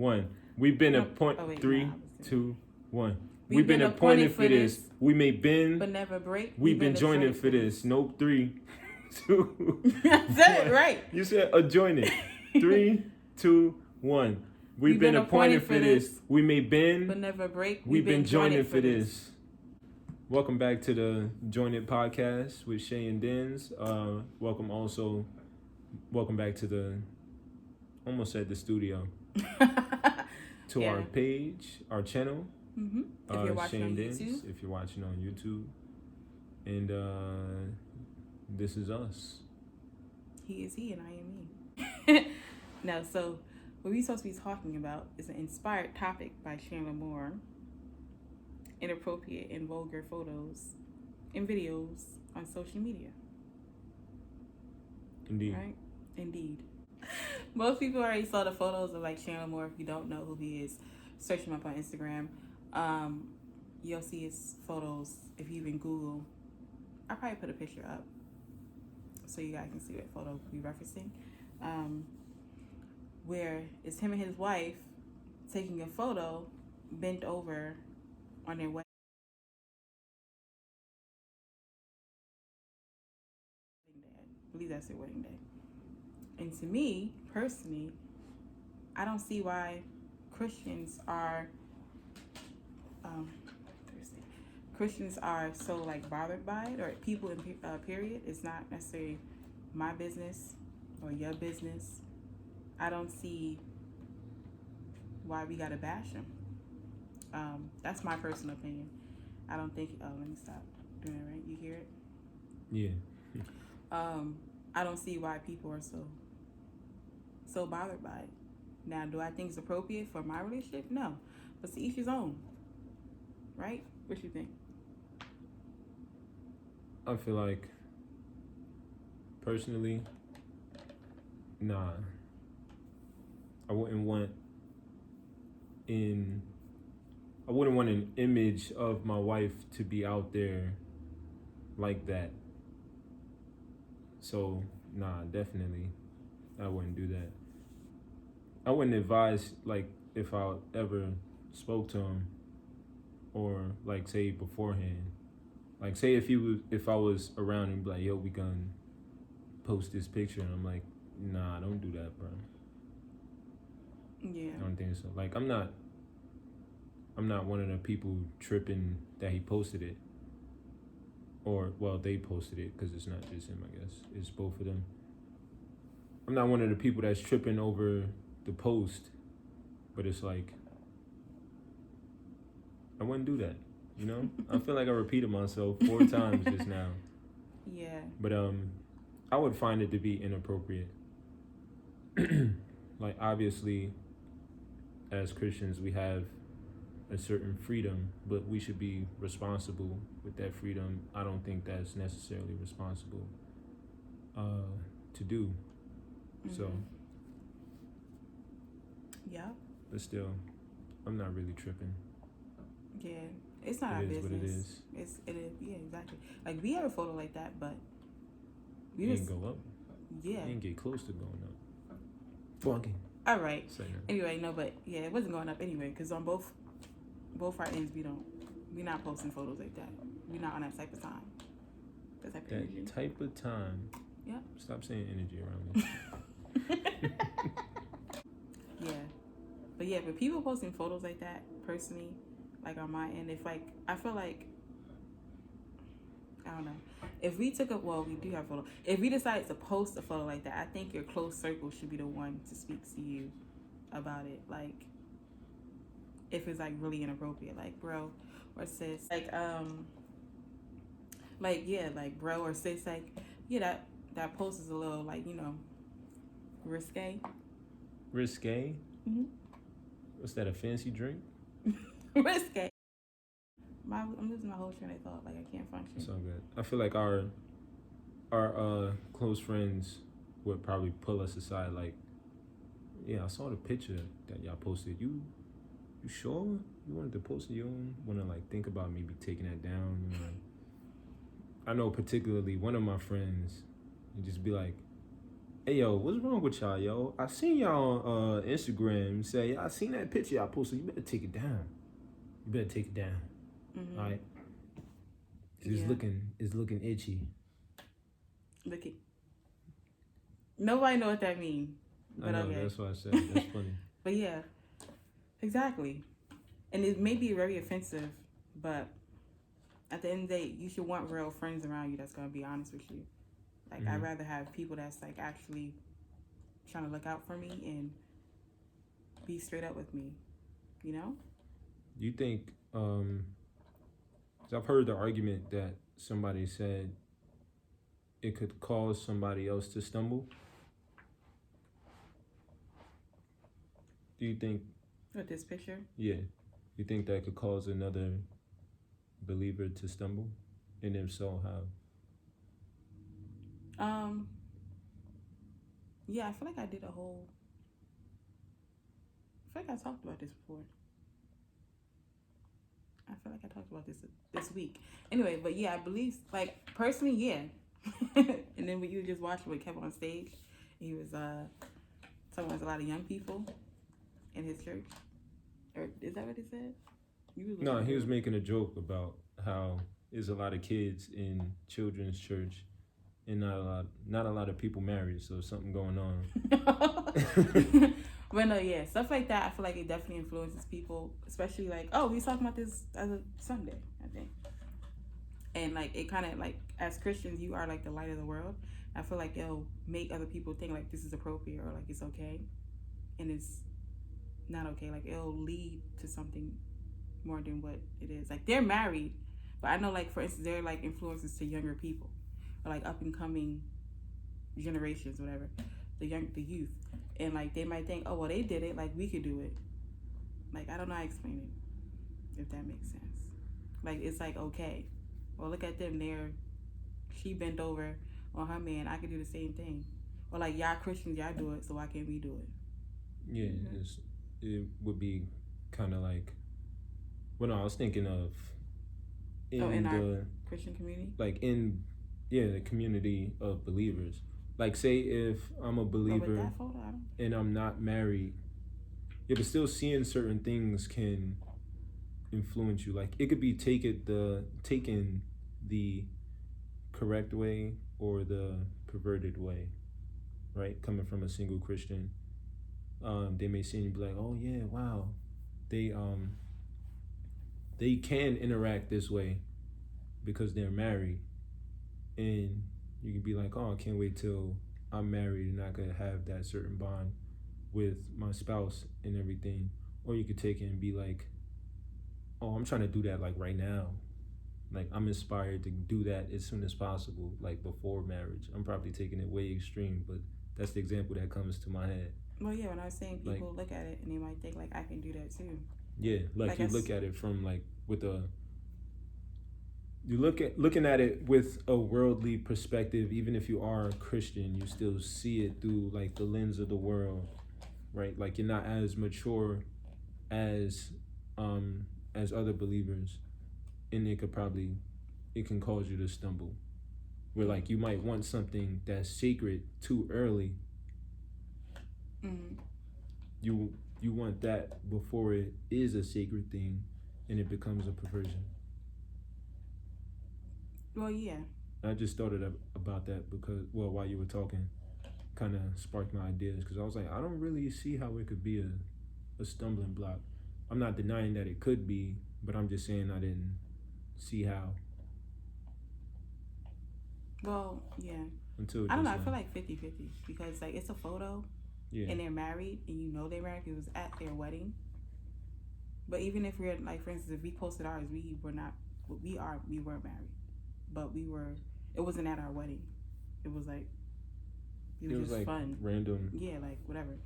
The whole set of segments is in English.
1. We've been appointed. Oh, wait, 3, nah, 2, 1. We've been appointed for this. We may bend, but never break. We've been joining for this. Nope. 3, 2. I said it right. You said adjoining. 3, 2, 1. We've been appointed for this. We may bend, but never break. We've been joining for this. Welcome back to the Joined Podcast with Shay and Denz. Welcome back to the, almost at the studio, to our page, our channel. Mm-hmm. If you're watching Shay and on Denz, YouTube. if you're watching on YouTube. And this is us. He is he and I am me. Now, so what we're supposed to be talking about is an inspired topic by Chandler Moore. Inappropriate and vulgar photos and videos on social media. Indeed. Right? Indeed. Most people already saw the photos of like Chandler Moore. If you don't know who he is, search him up on Instagram. You'll see his photos if you even Google. I'll probably put a picture up so you guys can see what photo we're referencing. Where it's him and his wife taking a photo bent over on their wedding day. I believe that's their wedding day. And to me, personally, I don't see why Christians are so like bothered by it, or people in period. It's not necessarily my business or your business. I don't see why we gotta bash them. That's my personal opinion. I don't think. Oh, let me stop doing it. Right, you hear it? Yeah. I don't see why people are so bothered by it. Now, do I think it's appropriate for my relationship? No, but to each his own. Right? What you think? I feel like, personally, nah. I wouldn't want an image of my wife to be out there like that. So, nah, definitely, I wouldn't do that. I wouldn't advise, like, if I ever spoke to him, or like say beforehand, like say if I was around and be like, yo, we gonna post this picture, and I'm like, nah, don't do that, bro. Yeah. I don't think so. Like, I'm not one of the people tripping that he posted it, or well, they posted it, because it's not just him, I guess it's both of them. I'm not one of the people that's tripping over the post, but it's like, I wouldn't do that, you know? I feel like I repeated myself 4 times just now. Yeah. But I would find it to be inappropriate. Like, obviously, as Christians, we have a certain freedom, but we should be responsible with that freedom. I don't think that's necessarily responsible to do. Mm-hmm. So. Yeah. But still, I'm not really tripping. Yeah, it's not our business. What it is. It is. Yeah, exactly. Like, we have a photo like that, but we didn't go up. Yeah. We didn't get close to going up. Fucking. All right. Anyway, no, but yeah, it wasn't going up anyway, because on both our ends, we're not posting photos like that. We're not on that type of time. That type of time. Yeah. Stop saying energy around me. Yeah. But yeah, but people posting photos like that, personally, like on my end, if like, I feel like, I don't know, if we we do have a photo. If we decided to post a photo like that, I think your close circle should be the one to speak to you about it. Like, if it's like really inappropriate, like bro or sis, like bro or sis, like, yeah, that post is a little, like, you know, risque. Risque? Mm-hmm. What's that, a fancy drink? Risque. I'm losing my whole train of thought. Like, I can't function. It's all good. I feel like our close friends would probably pull us aside. Like, yeah, I saw the picture that y'all posted. You sure you wanted to post it? You don't want to like think about maybe taking that down? You know? I know particularly one of my friends would just be like, Hey yo, what's wrong with y'all, yo? I seen y'all on Instagram say I seen that picture y'all posted. You better take it down. You better take it down. Mm-hmm. All right. Yeah. It's looking itchy. Look at. Nobody know what that means. I But know, okay. that's what I said. That's funny. But yeah, exactly. And it may be very offensive, but at the end of the day, you should want real friends around you that's gonna be honest with you. Like I'd rather have people that's like actually trying to look out for me and be straight up with me. You know? You think? 'Cause I've heard the argument that somebody said it could cause somebody else to stumble. Do you think? With this picture. Yeah. You think that could cause another believer to stumble? And if so, how? Yeah, I feel like I did a whole. I feel like I talked about this before. I feel like I talked about this week. Anyway, but yeah, I believe like personally, yeah. And then when you just watched what Kevin on stage, he was talking about a lot of young people in his church. Or is that what he said? No, he was making a joke about how there's a lot of kids in children's church and not a lot of people married, so something going on. But no, yeah, stuff like that. I feel like it definitely influences people, especially like, oh, we was talking about this as a Sunday, I think. And like it kind of like as Christians, you are like the light of the world. I feel like it'll make other people think like this is appropriate or like it's okay, and it's not okay. Like it'll lead to something more than what it is. Like they're married, but I know like for instance they're like influences to younger people or like up and coming generations, whatever, the youth, and like they might think, oh well, they did it, like we could do it. Like I don't know how to explain it, if that makes sense. Like it's like okay, well look at them, she bent over on her man, I could do the same thing. Or like y'all Christians, y'all do it, so why can't we do it? Yeah, it would be kind of like. Well, no, I was thinking of in our Christian community, like the community of believers. Like, say if I'm a believer and I'm not married, yeah, but still seeing certain things can influence you. Like, it could be taken the correct way or the perverted way, right? Coming from a single Christian, they may see and be like, oh yeah, wow, they can interact this way because they're married, and you can be like, oh, I can't wait till I'm married and I could have that certain bond with my spouse and everything. Or you could take it and be like, oh, I'm trying to do that like right now. Like I'm inspired to do that as soon as possible, like before marriage. I'm probably taking it way extreme, but that's the example that comes to my head. Well, yeah, when I was saying people like, look at it and they might think like I can do that too. Yeah, like you look at it from like looking at it with a worldly perspective. Even if you are a Christian, you still see it through like the lens of the world, right? Like you're not as mature as other believers, and it can cause you to stumble. Where like you might want something that's sacred too early. Mm-hmm. You want that before it is a sacred thing, and it becomes a perversion. Well, yeah. I just thought about that because, well, while you were talking, kind of sparked my ideas because I was like, I don't really see how it could be a stumbling block. I'm not denying that it could be, but I'm just saying I didn't see how. Well, yeah. I don't know. I feel like 50-50 because like it's a photo. Yeah. And they're married, and you know they're married. It was at their wedding. But even if we're like, for instance, if we posted ours, we were married, but it wasn't at our wedding. It was like, it was just like fun, random. Yeah, like whatever.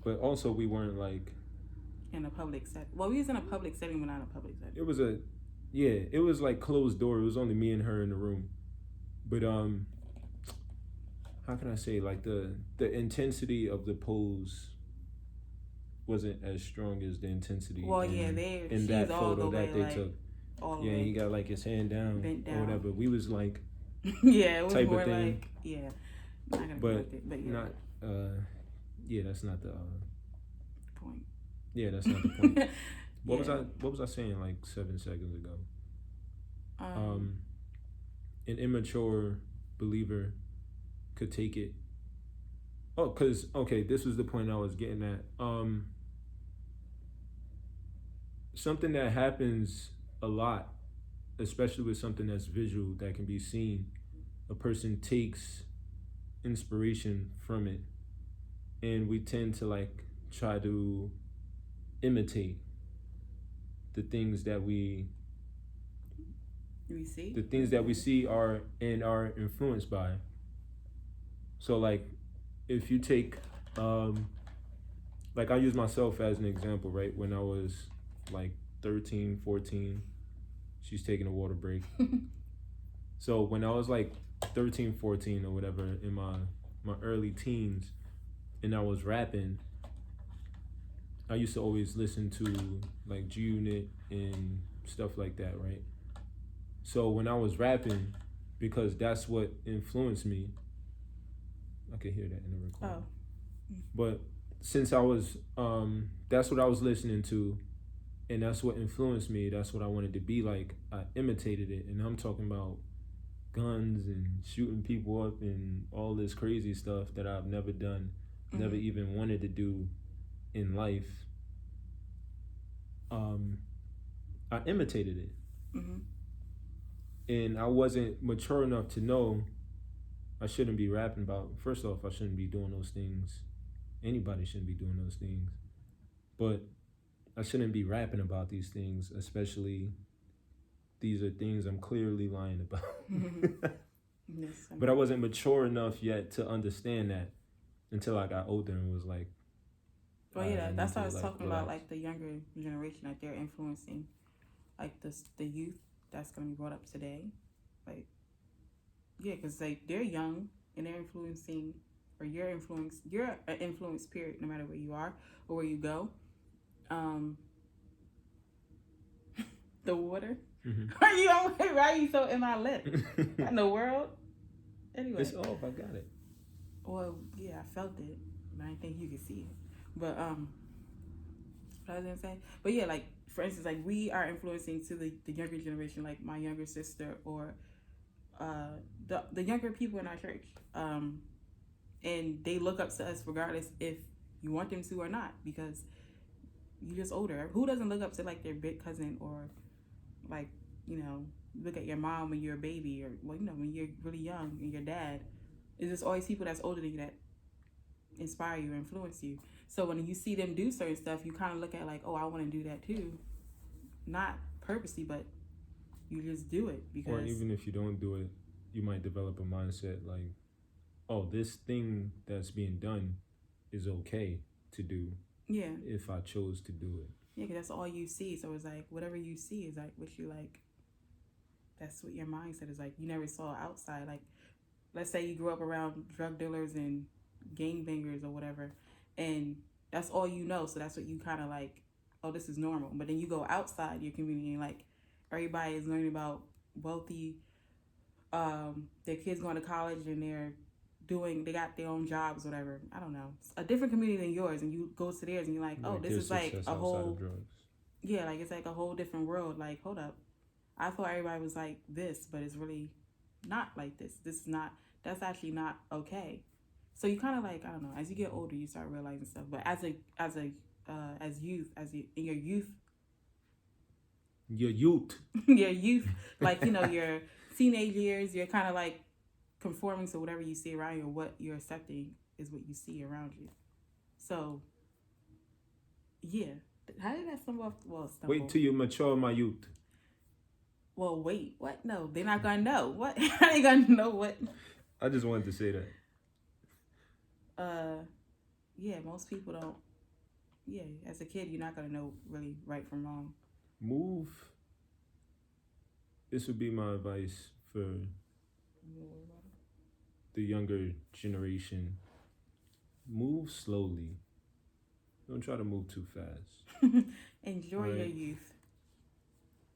But also, we weren't like in a public setting. Well, we was in a public setting, but not a public setting. It was like closed door. It was only me and her in the room. But how can I say, like the intensity of the pose wasn't as strong as the intensity in that photo that they took. Yeah, he got like his hand down, bent down or whatever. We was like yeah, it was more like I'm not gonna but connect it, but yeah, not. Yeah, that's not the. point. Yeah, that's not the point. What Yeah. was I saying like 7 seconds ago? Um, An immature believer could take it. Oh, cause okay, this was the point I was getting at. Something that happens a lot, especially with something that's visual that can be seen. A person takes inspiration from it, and we tend to like try to imitate the things that we see. the things that we see are and are influenced by. So like if you take like I use myself as an example, right? When I was like 13, 14, she's taking a water break. So when I was like 13, 14 or whatever in my early teens and I was rapping, I used to always listen to like G Unit and stuff like that, right? So when I was rapping, because that's what influenced me, I could hear that in the recording. Oh. But since I was, that's what I was listening to, and that's what influenced me. That's what I wanted to be like. I imitated it, and I'm talking about guns and shooting people up and all this crazy stuff that I've never done, never even wanted to do in life. I imitated it, and I wasn't mature enough to know I shouldn't be rapping about. First off, I shouldn't be doing those things. Anybody shouldn't be doing those things, but I shouldn't be rapping about these things, especially these are things I'm clearly lying about. Yes, But I wasn't mature enough yet to understand that until I got older and was like, well, yeah, that's what I was like, talking relax. about, like the younger generation, like they're influencing, like the youth that's gonna be brought up today, like, yeah, because like they're young and they're influencing, or you're an influence period, no matter where you are or where you go. The water. Are you on? Why are you so in my lip? In the world. Anyway, it's off. I got it. Well, yeah, I felt it, but I didn't think you could see it. But what I was gonna say, but yeah, like for instance, like we are influencing to the younger generation, like my younger sister or the younger people in our church, and they look up to us regardless if you want them to or not, because you're just older. Who doesn't look up to like their big cousin, or like, you know, look at your mom when you're a baby, or well, you know, when you're really young, and your dad. It's just always people that's older than you that inspire you or influence you. So when you see them do certain stuff, you kind of look at like, oh, I want to do that too. Not purposely, but you just do it because. Or even if you don't do it, you might develop a mindset like, oh, this thing that's being done is okay to do. Yeah. If I chose to do it. Yeah, because that's all you see. So it's like whatever you see is like what you like. That's what your mindset is like. You never saw outside. Like, let's say you grew up around drug dealers and gangbangers or whatever, and that's all you know. So that's what you kind of like, oh, this is normal. But then you go outside your community and like everybody is learning about wealthy, their kids going to college and they got their own jobs, whatever. I don't know. It's a different community than yours, and you go to theirs and you're like, oh, this is like a whole, yeah, like it's like a whole different world. Like, hold up, I thought everybody was like this, but it's really not like this. This is not. That's actually not okay. So you kind of like, I don't know. As you get older, you start realizing stuff. But as youth, in your youth, your youth, like, you know, your teenage years, you're kind of like conforming to whatever you see around you, or what you're accepting is what you see around you. So, yeah. How did that stumble off? Well, wait till you mature, my youth. Well, wait. What? No, they're not gonna know. What? How they gonna know what? I just wanted to say that. Yeah, most people don't. Yeah, as a kid, you're not gonna know really right from wrong. Move. This would be my advice for the younger generation. Move slowly. Don't try to move too fast. Enjoy your youth.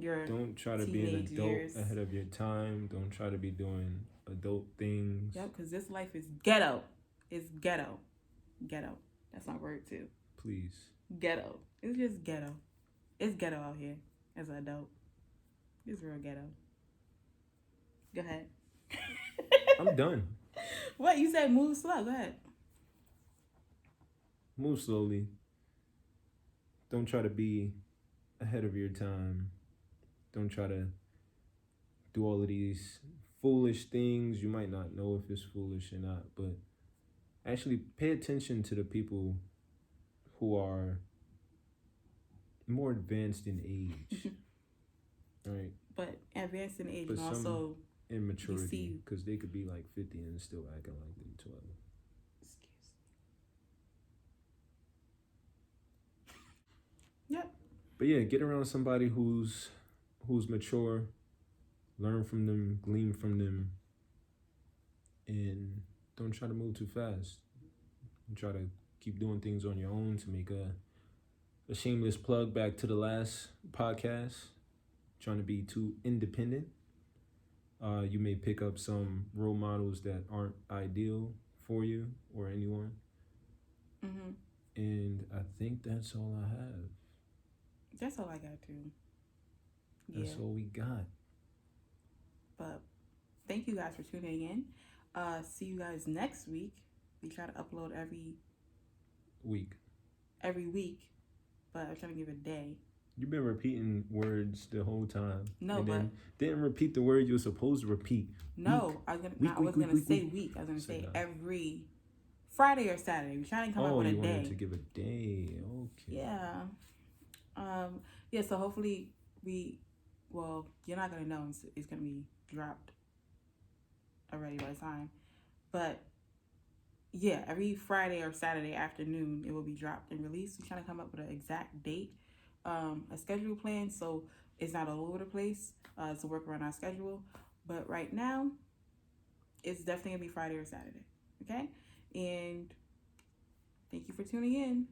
your don't try to be an teenage adult years. ahead of your time. Don't try to be doing adult things. Yep, because this life is ghetto. It's ghetto. Ghetto. That's my word too. Please. Ghetto. It's just ghetto. It's ghetto out here as an adult. It's real ghetto. Go ahead. I'm done. What? You said move slow. Go ahead. Move slowly. Don't try to be ahead of your time. Don't try to do all of these foolish things. You might not know if it's foolish or not, but actually pay attention to the people who are more advanced in age. Right? But advanced in age But and also immaturity, because they could be like 50 and still acting like they're 12. Excuse me. Yep. But yeah, get around somebody who's mature, learn from them, glean from them, and don't try to move too fast. Try to keep doing things on your own. To make a shameless plug back to the last podcast, trying to be too independent. You may pick up some role models that aren't ideal for you or anyone. Mm-hmm. And I think that's all I have. That's all I got too. That's all we got. But thank you guys for tuning in. See you guys next week. We try to upload every week, but I'm trying to give a day. You've been repeating words the whole time. No, and but then didn't repeat the word you were supposed to repeat. No, I was gonna say week. I was gonna say every Friday or Saturday. We're trying to come up with a day. Oh, you wanted to give a day. Okay. Yeah. Yeah. So hopefully you're not gonna know it's gonna be dropped already by the time, but yeah, every Friday or Saturday afternoon it will be dropped and released. We're trying to come up with an exact date, a schedule plan, so it's not all over the place. To work around our schedule, but right now it's definitely gonna be Friday or Saturday. Okay, and thank you for tuning in.